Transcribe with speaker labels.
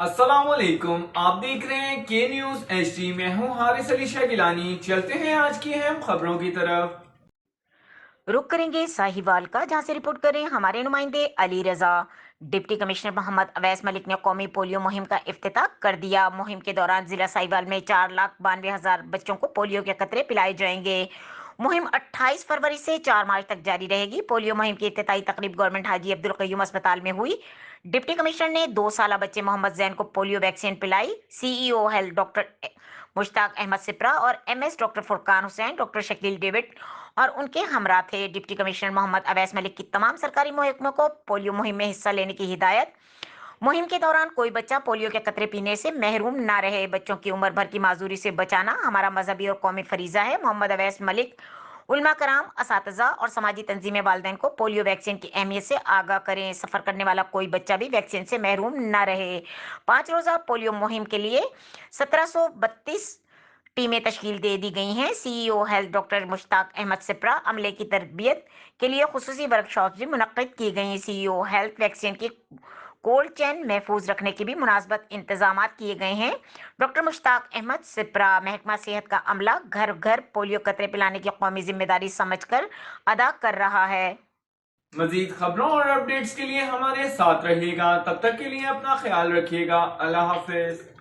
Speaker 1: السلام علیکم، آپ دیکھ رہے ہیں کے نیوز ایچ ڈی۔ میں ہوں حارث علی شاہ گیلانی۔ چلتے ہیں آج کی اہم خبروں کی طرف۔
Speaker 2: رخ کریں گے ساہیوال کا، جہاں سے رپورٹ کریں ہمارے نمائندے علی رضا۔ ڈپٹی کمشنر محمد اویس ملک نے قومی پولیو مہم کا افتتاح کر دیا۔ مہم کے دوران ضلع ساہیوال میں 4,92,000 بچوں کو پولیو کے قطرے پلائے جائیں گے۔ مہم 28 فروری سے 4 مارچ تک جاری رہے گی۔ پولیو مہم کی افتتاحی تقریب گورنمنٹ حاجی عبدالقیوم اسپتال میں ہوئی۔ ڈپٹی کمشنر نے 2 سالہ بچے محمد زین کو پولیو ویکسین پلائی۔ سی ای او ہیلتھ ڈاکٹر مشتاق احمد سپرا اور ایم ایس ڈاکٹر فرقان حسین، ڈاکٹر شکیل ڈیوڈ اور ان کے ہمراہ تھے۔ ڈپٹی کمشنر محمد اویس ملک کی تمام سرکاری محکموں کو پولیو مہم میں حصہ لینے کی ہدایت۔ مہم کے دوران کوئی بچہ پولیو کے قطرے پینے سے محروم نہ رہے۔ بچوں کی عمر بھر کی معذوری سے بچانا ہمارا مذہبی اور قومی فریضہ ہے۔ محمد اویس ملک علماء کرام، اساتذہ اور سماجی تنظیمیں والدین کو پولیو ویکسین کی اہمیت سے آگاہ کریں۔ سفر کرنے والا کوئی بچہ بھی ویکسین سے محروم نہ رہے۔ 5 روزہ پولیو مہم کے لیے 1732 ٹیمیں تشکیل دے دی گئی ہیں۔ سی ای او ہیلتھ ڈاکٹر مشتاق احمد سپرا عملے کی تربیت کے لیے خصوصی ورکشاپس بھی منعقد کی گئیں۔ سی ای او ہیلتھ ویکسین کی کولڈ چین محفوظ رکھنے کے بھی مناسبت انتظامات کیے گئے ہیں۔ ڈاکٹر مشتاق احمد سپرا محکمہ صحت کا عملہ گھر گھر پولیو قطرے پلانے کی قومی ذمہ داری سمجھ کر ادا کر رہا ہے۔
Speaker 1: مزید خبروں اور اپڈیٹس کے لیے ہمارے ساتھ رہیے گا۔ تب تک کے لیے اپنا خیال رکھیے گا۔ اللہ حافظ۔